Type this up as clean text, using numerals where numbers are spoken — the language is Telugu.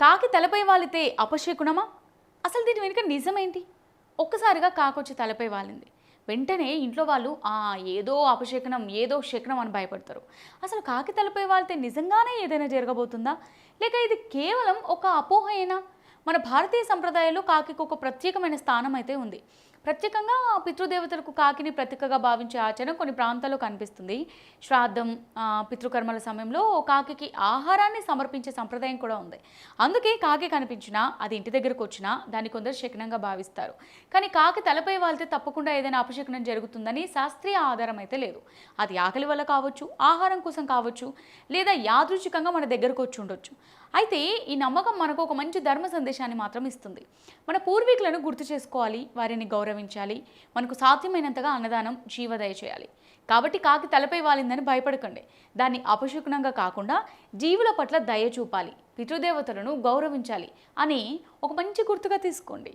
కాకి తలపై వాలితే అపశకునమా? అసలు దీని వెనుక నిజమేంటి? ఒక్కసారిగా కాకొచ్చి తలపై వాలింది. వెంటనే ఇంట్లో వాళ్ళు ఏదో అపశకునం, ఏదో శకునం అని భయపడతారు. అసలు కాకి తలపై వాలితే నిజంగానే ఏదైనా జరగబోతుందా? లేక ఇది కేవలం ఒక అపోహయేనా? మన భారతీయ సంప్రదాయాల్లో కాకికి ఒక ప్రత్యేకమైన స్థానం అయితే ఉంది. ప్రత్యేకంగా పితృదేవతలకు కాకిని ప్రతీకగా భావించే ఆచరణ కొన్ని ప్రాంతాల్లో కనిపిస్తుంది. శ్రాద్ధం, పితృకర్మల సమయంలో కాకికి ఆహారాన్ని సమర్పించే సంప్రదాయం కూడా ఉంది. అందుకే కాకి కనిపించినా, అది ఇంటి దగ్గరకు వచ్చినా దాన్ని కొందరు శకునంగా భావిస్తారు. కానీ కాకి తలపై వాలితే తప్పకుండా ఏదైనా అపశకునం జరుగుతుందని శాస్త్రీయ ఆధారం అయితే లేదు. అది ఆకలి వల్ల కావచ్చు, ఆహారం కోసం కావచ్చు, లేదా యాదృచ్ఛికంగా మన దగ్గరకు వచ్చి ఉండొచ్చు. అయితే ఈ నమ్మకం మనకు ఒక మంచి ధర్మ సందేశాన్ని మాత్రం ఇస్తుంది. మన పూర్వీకులను గుర్తు చేసుకోవాలి, వారిని గౌరవించాలి, మనకు సాధ్యమైనంతగా అన్నదానం, జీవదయ చేయాలి. కాబట్టి కాకి తలపై వాలిందని భయపడకండి. దాన్ని అపశకునంగా కాకుండా జీవుల పట్ల దయ చూపాలి, పితృదేవతలను గౌరవించాలి అని ఒక మంచి గుర్తుగా తీసుకోండి.